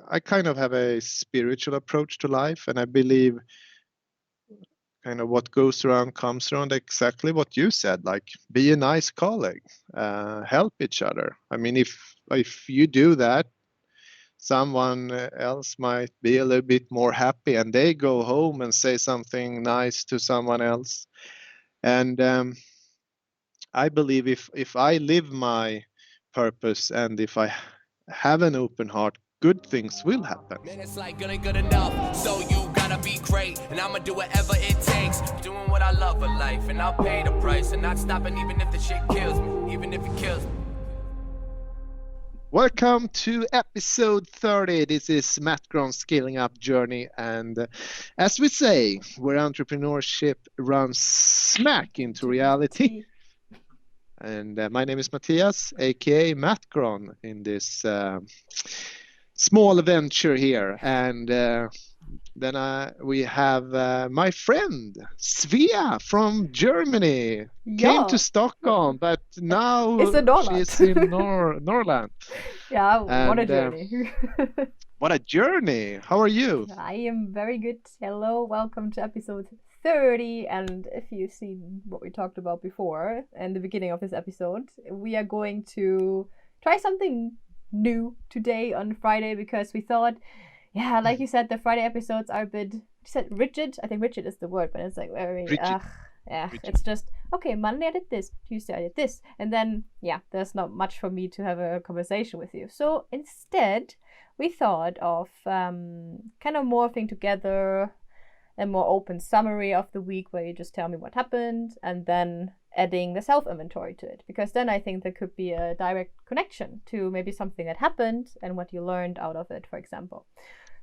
I kind of have a spiritual approach to life, and I believe kind of what goes around comes around. Exactly what you said, like be a nice colleague, help each other. I mean, if you do that, someone else might be a little bit more happy, and they go home and say something nice to someone else. And I believe if I live my purpose and if I have an open heart, good things will happen. Man, it's like good ain't good enough, so you gotta be great, and I'ma do whatever it takes, doing what I love in life, and I'll pay the price, and not stopping even if the shit kills me, even if it kills me. Welcome to episode 30. This is MattGron's Scaling Up Journey, and as we say, where entrepreneurship runs smack into reality. And my name is Mattias, aka MattGron, in this small venture here. And then we have my friend Svea from Germany. Came to Stockholm, but now she's in Norrland. Yeah, what a journey. What a journey. How are you? I am very good. Hello, welcome to episode 30. And if you've seen what we talked about before in the beginning of this episode, we are going to try something new today on Friday, because we thought, yeah, like you said, the Friday episodes are a bit, you said rigid? I think rigid is the word, but it's like very, rigid. It's just, okay, Monday I did this, Tuesday I did this, and then, yeah, there's not much for me to have a conversation with you. So instead, we thought of kind of morphing together a more open summary of the week where you just tell me what happened, and then adding the self-inventory to it, because then I think there could be a direct connection to maybe something that happened and what you learned out of it, for example.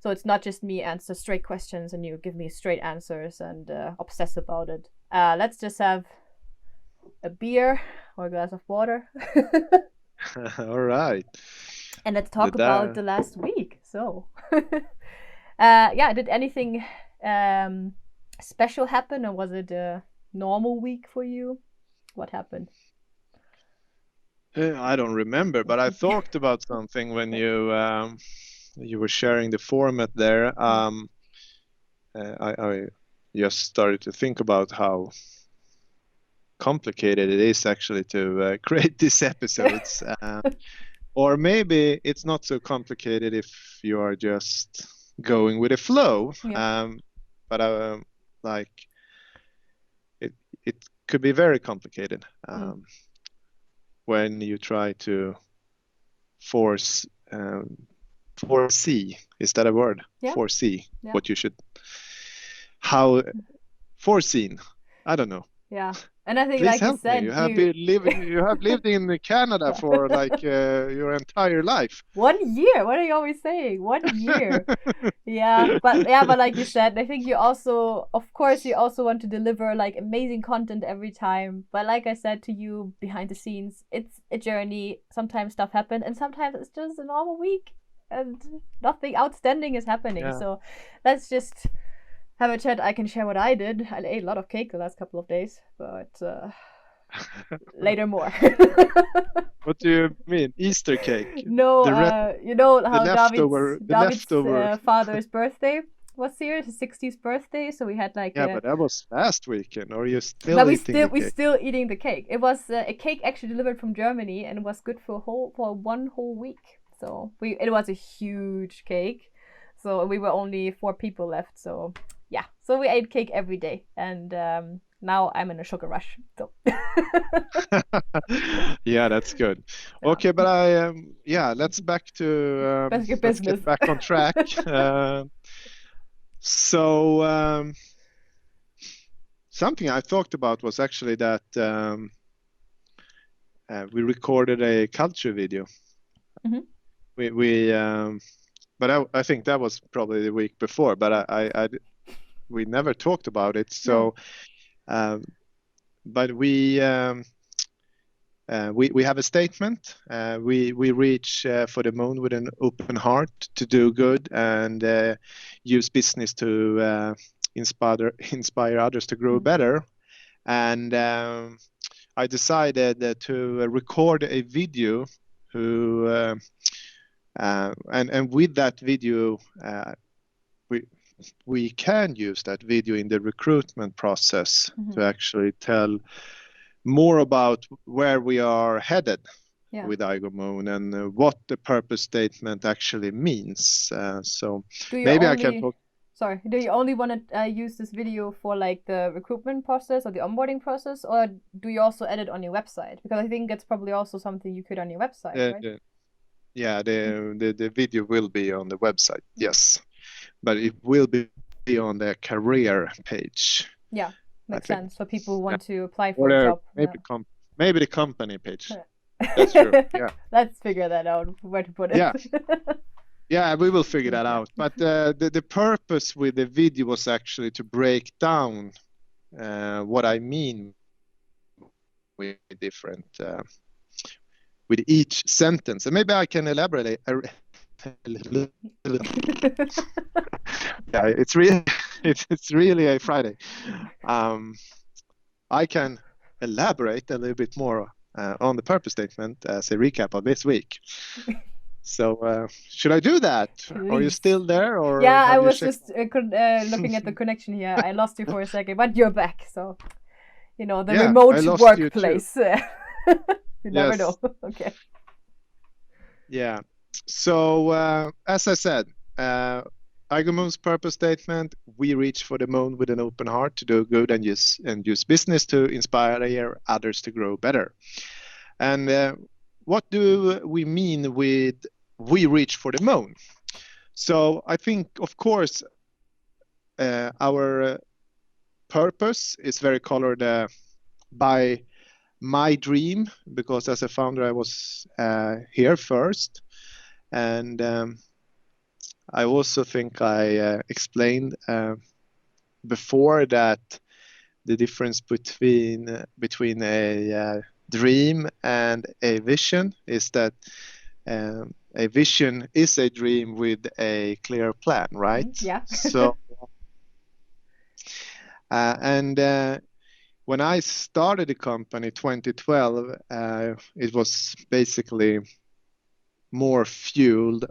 So it's not just me answer straight questions and you give me straight answers and obsess about it. Let's just have a beer or a glass of water. All right. And let's talk about the last week. So, yeah, did anything special happen, or was it a normal week for you? What happened? I don't remember, but I thought about something when you were sharing the format there. I just started to think about how complicated it is actually to create these episodes. Or maybe it's not so complicated if you are just going with a flow. Yeah. But like it could be very complicated when you try to foresee. Is that a word? Yeah. Foresee what you should. How foreseen? I don't know. Yeah. And I think, please like help you said, me. You have lived in Canada for like your entire life. 1 year. What are you always saying? 1 year. But like you said, I think you also, of course, you also want to deliver like amazing content every time. But like I said to you behind the scenes, it's a journey. Sometimes stuff happens, and sometimes it's just a normal week and nothing outstanding is happening. Yeah. So let's just have a chat. I can share what I did. I ate a lot of cake the last couple of days, but later more. What do you mean? Easter cake? No, you know how David's father's birthday was here, his 60th birthday. So we had like but that was last weekend. Or you still? But we're still eating the cake. It was a cake actually delivered from Germany, and it was good for one whole week. So it was a huge cake. So we were only 4 people left. So yeah, so we ate cake every day, and now I'm in a sugar rush. So yeah, that's good. Yeah. Okay, but let's let's get back on track. So something I talked about was actually that we recorded a culture video. Mm-hmm. But I think that was probably the week before, but we never talked about it. So, but we have a statement. We reach for the moon with an open heart to do good and use business to inspire others to grow better. And I decided to record a video And with that video, we can use that video in the recruitment process to actually tell more about where we are headed with iGoMoon and what the purpose statement actually means. So maybe I can talk. Sorry, do you only want to use this video for like the recruitment process or the onboarding process, or do you also edit on your website? Because I think it's probably also something you could on your website, right? The video will be on the website, yes, but it will be on the career page. Yeah, makes sense for people who want to apply for a job. Maybe the company page. That's true. Yeah. Let's figure that out, where to put it. Yeah. Yeah, we will figure that out. But the purpose with the video was actually to break down what I mean with different, with each sentence. And maybe I can elaborate a little. Yeah, it's really a Friday. I can elaborate a little bit more on the purpose statement as a recap of this week. So should I do that? Please. Are you still there? Or yeah, I was just looking at the connection here. I lost you for a second, but you're back. So, the remote workplace. You never know. Okay. Yeah. So as I said, iGoMoon's purpose statement: we reach for the moon with an open heart to do good and use business to inspire others to grow better. And what do we mean with we reach for the moon? So I think, of course, our purpose is very colored by my dream, because as a founder I was here first, and I also think I explained before that the difference between a dream and a vision is that a vision is a dream with a clear plan, right? Yeah. So, and when I started the company 2012, it was basically more fueled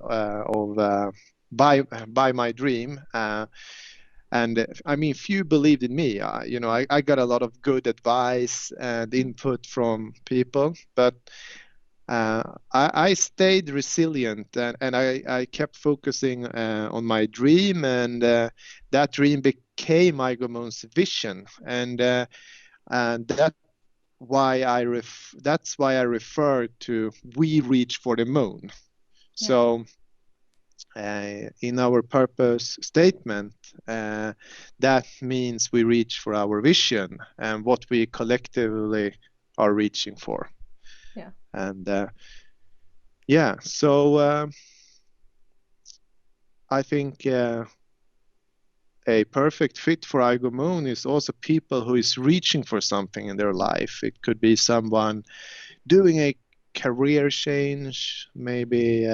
by my dream. And I mean, few believed in me. I got a lot of good advice and input from people, but I stayed resilient and I kept focusing on my dream, and that dream became iGoMoon's vision, and that's why I refer to we reach for the moon. Yeah. So in our purpose statement, that means we reach for our vision and what we collectively are reaching for. Yeah. And so I think a perfect fit for iGoMoon is also people who is reaching for something in their life. It could be someone doing a career change, maybe,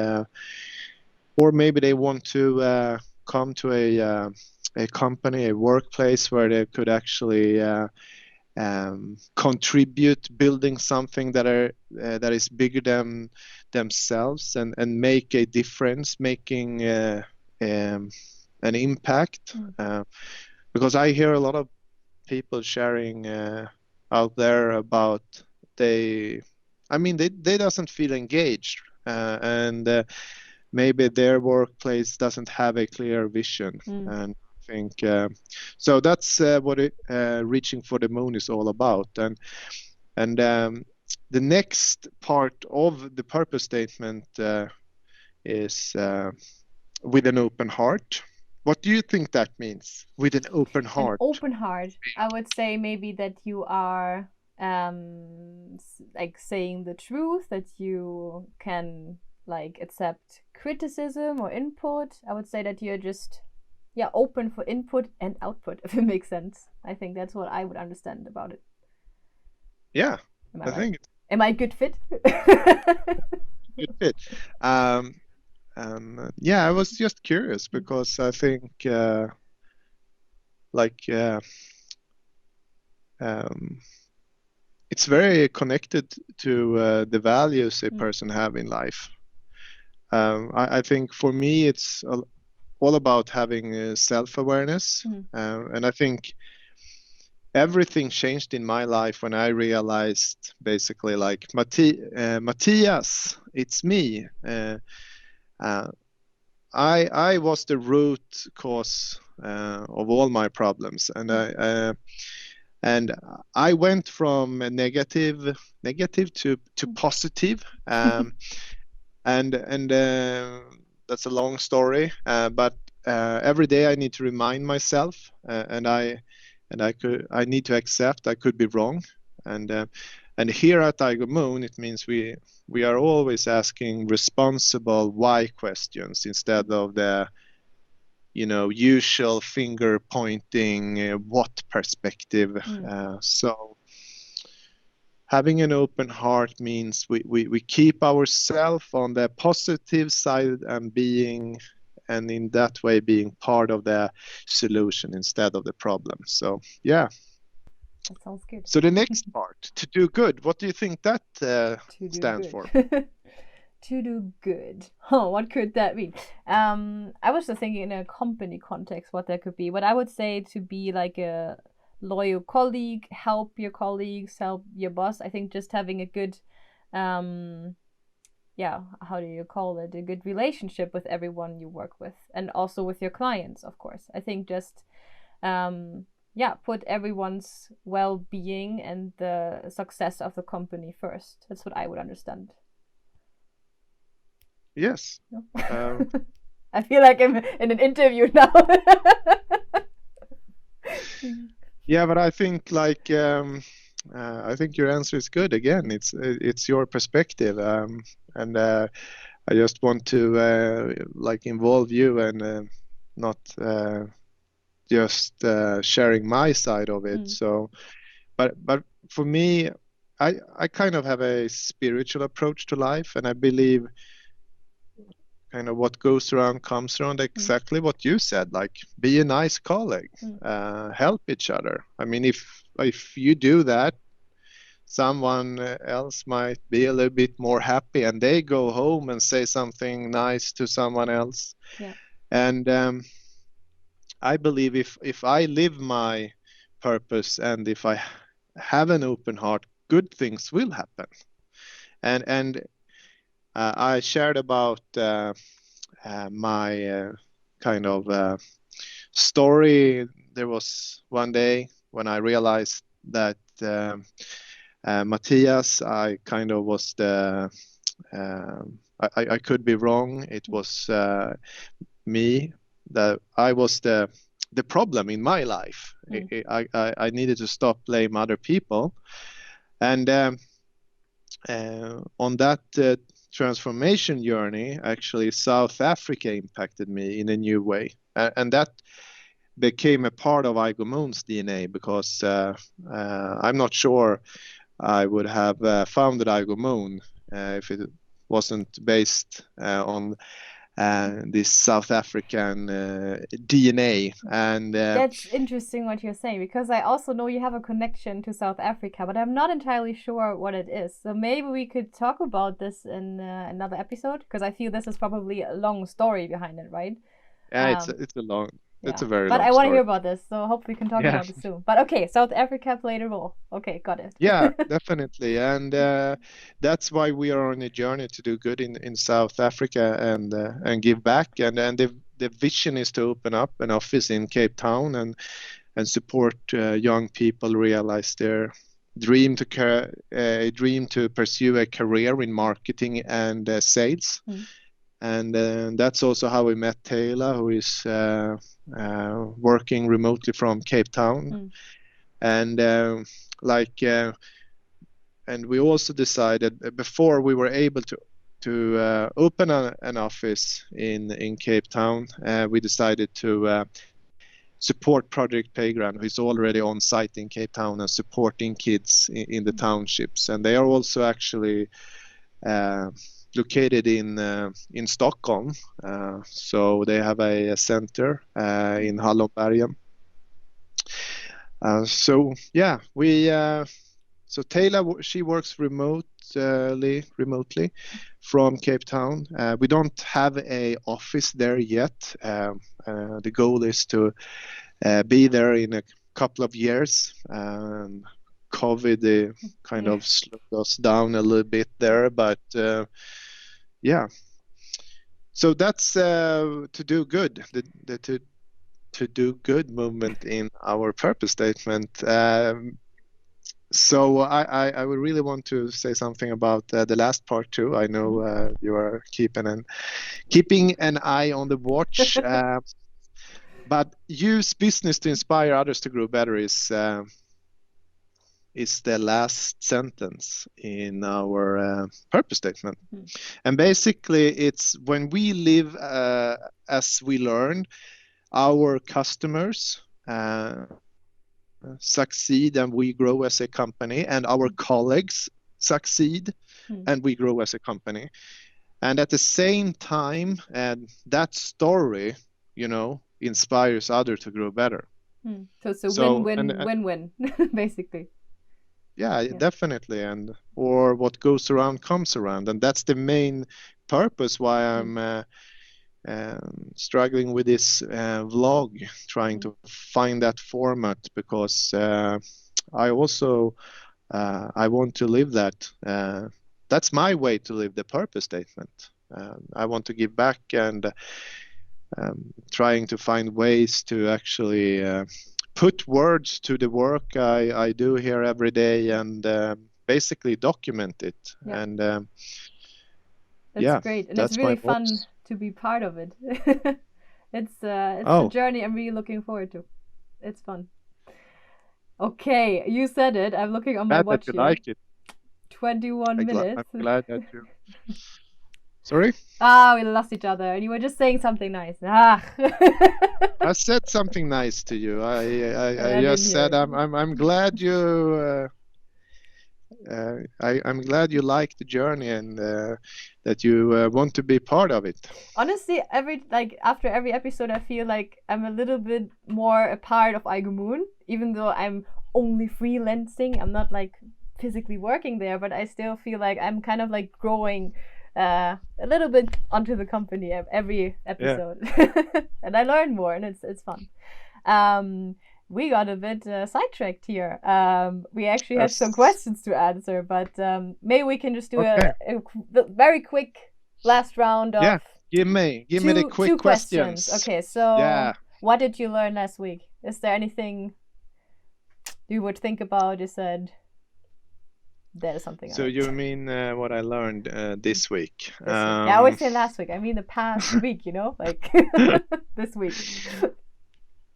or maybe they want to come to a company, a workplace where they could actually contribute, building something that is bigger than themselves and make a difference, making an impact. Because I hear a lot of people sharing out there about they doesn't feel engaged and maybe their workplace doesn't have a clear vision. And I think so that's what reaching for the moon is all about. And the next part of the purpose statement is with an open heart. What do you think that means, with an open heart? An open heart. I would say maybe that you are like saying the truth, that you can like accept criticism or input. I would say that you're just open for input and output, if it makes sense. I think that's what I would understand about it. Yeah, I think. Am I a good fit? Good fit. I was just curious because I think it's very connected to the values a person have in life. I think for me it's all about having self-awareness, and I think everything changed in my life when I realized basically like Mattias, it's me. I was the root cause of all my problems, and I went from a negative to positive, and that's a long story, but every day I need to remind myself, and I need to accept I could be wrong, and here at iGoMoon it means we are always asking responsible why questions instead of the usual finger pointing what perspective. So having an open heart means we keep ourselves on the positive side and in that way being part of the solution instead of the problem. So yeah. That sounds good. So the next part, to do good, what do you think that stands for? To do good. Oh, what could that mean? I was just thinking in a company context what that could be. But I would say to be like a loyal colleague, help your colleagues, help your boss. I think just having a good, how do you call it? A good relationship with everyone you work with, and also with your clients, of course. I think just, put everyone's well-being and the success of the company first. That's what I would understand. Yes. I feel like I'm in an interview now. Yeah, but I think I think your answer is good. Again, it's your perspective, and I just want to involve you and not just sharing my side of it. So, but for me, I kind of have a spiritual approach to life, and I believe kind of what goes around comes around, exactly what you said, like be a nice colleague, help each other. I mean, if you do that, someone else might be a little bit more happy and they go home and say something nice to someone else. Yeah. And I believe if I live my purpose and if I have an open heart, good things will happen. And I shared about my kind of story. There was one day when I realized that Mattias, I kind of was I could be wrong. It was me, that I was the problem in my life. I needed to stop blaming other people, and on that transformation journey, actually South Africa impacted me in a new way, and that became a part of iGoMoon's DNA, because I'm not sure I would have founded iGoMoon if it wasn't based on this South African DNA. And that's interesting what you're saying, because I also know you have a connection to South Africa, but I'm not entirely sure what it is. So maybe we could talk about this in another episode, because I feel this is probably a long story behind it, right? Yeah, it's a long. Yeah. It's a very but long I want to story. hear about this, so hopefully we can talk about this soon. But okay, South Africa played a role. Okay, got it. Yeah, definitely. And that's why we are on a journey to do good in South Africa and give back. And the vision is to open up an office in Cape Town and support young people realize their dream to pursue a career in marketing and sales. And that's also how we met Taylor, who is working remotely from Cape Town. And and we also decided, before we were able to open an office in Cape Town, we decided to support Project Playground, who is already on site in Cape Town and supporting kids in the townships. And they are also actually located in Stockholm, so they have a center in Hallonbergen. So yeah, so Taylor, she works remote remotely from Cape Town. We don't have a office there yet. The goal is to be there in a couple of years. COVID kind of slowed us down a little bit there, but yeah. So that's to do good. The to do good movement in our purpose statement. So I would really want to say something about the last part too. I know you are keeping an eye on the watch, but use business to inspire others to grow better is the last sentence in our purpose statement. And basically it's when we live as we learn, our customers succeed and we grow as a company, and our colleagues succeed and we grow as a company. And at the same time, that story, inspires others to grow better. So it's a win-win, basically. Yeah, definitely. Or what goes around comes around. And that's the main purpose why I'm struggling with this vlog, trying to find that format, because I also I want to live that. That's my way to live the purpose statement. I want to give back and trying to find ways to actually put words to the work I do here every day and basically document it. Yeah. And that's great, and it's really fun to be part of it. It's a journey I'm really looking forward to. It's fun. Okay, you said it. I'm looking on my watch here. You like it. 21 minutes. I'm glad that you. Sorry? We lost each other, and you were just saying something nice. I said something nice to you. I just said I'm glad you. I'm glad you like the journey and that you want to be part of it. Honestly, after every episode, I feel like I'm a little bit more a part of iGoMoon, even though I'm only freelancing. I'm not like physically working there, but I still feel like I'm kind of like growing a little bit onto the company every episode. Yeah. And I learn more, and it's fun. We got a bit sidetracked here. We actually had some questions to answer, but maybe we can just do a very quick last round of. Yeah, give me the quick two questions. Okay, so what did you learn last week? Is there anything you would think about? You said that is something. So you mean what I learned this week? I always say last week. I mean the past week. Like this week.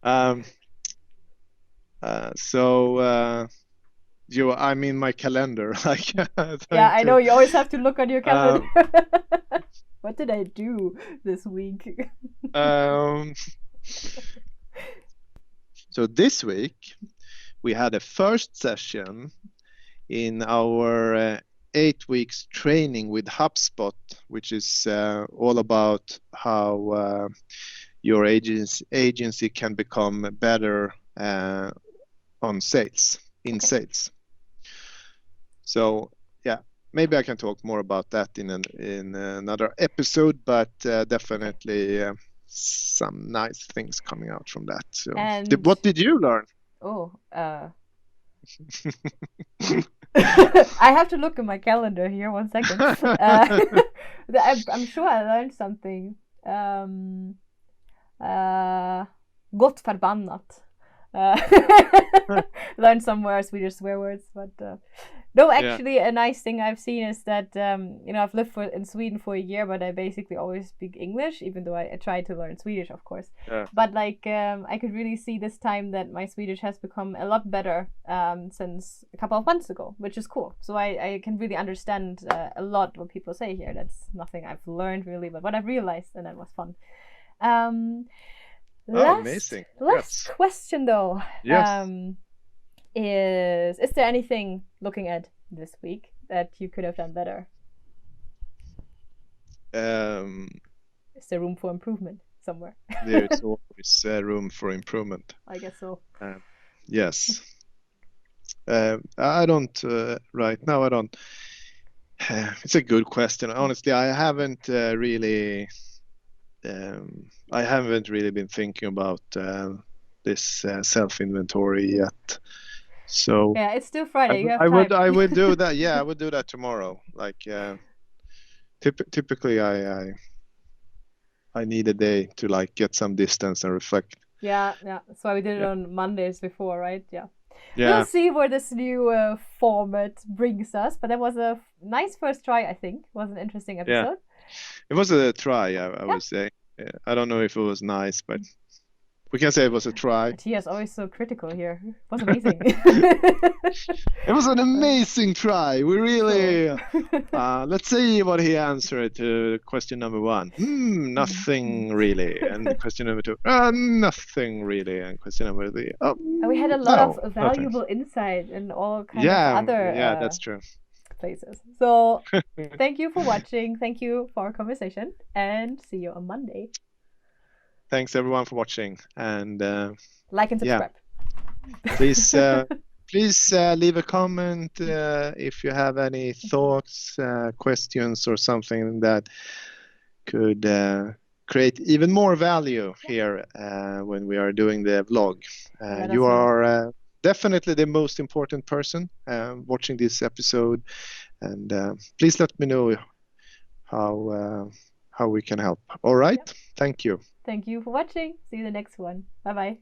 I mean my calendar. Like I know you always have to look on your calendar. What did I do this week? So this week we had a first session in our 8 weeks training with HubSpot, which is all about how your agency can become better in sales. So maybe I can talk more about that in another episode, but definitely some nice things coming out from that. So what did you learn? I have to look at my calendar here. 1 second. I'm sure I learned something. Gott förbannat. Learned some more Swedish swear words, but no, actually a nice thing I've seen is that I've lived in Sweden for a year, but I basically always speak English, even though I tried to learn Swedish, of course. But I could really see this time that my Swedish has become a lot better since a couple of months ago, which is cool. So I can really understand a lot what people say here. That's nothing I've learned really, but what I've realized, and that was fun. Amazing. Last question though. Yes. Is there anything looking at this week that you could have done better? Is there room for improvement somewhere? There is always room for improvement. I guess so. Yes. I don't right now. I don't It's a good question. Honestly, I haven't really been thinking about this self-inventory yet. So Yeah, it's still Friday. You have I time. would do that. Yeah, I would do that tomorrow. Like typically, I need a day to like get some distance and reflect. Yeah, that's why we did it Yeah. on Mondays before, right? Yeah. Yeah. We'll see where this new format brings us, but that was a nice first try, I think. It was an interesting Yeah. episode. It was a try, I would say. I don't know if it was nice, but we can say it was a try. Mattias always so critical here. It was amazing. It was an amazing try. We really. So- Let's see what he answered to question number 1. Nothing really. And question number 2, nothing really. And question number 3, And we had a lot no, of valuable insight in all kinds yeah, of other yeah, that's true. places. So thank you for watching. Thank you for our conversation, and see you on Monday. Thanks everyone for watching, and Like and subscribe. please leave a comment if you have any thoughts, questions, or something that could create even more value here when we are doing the vlog. You are definitely the most important person watching this episode, and please let me know how we can help. All right. Thank you. Thank you for watching. See you in the next one. Bye bye.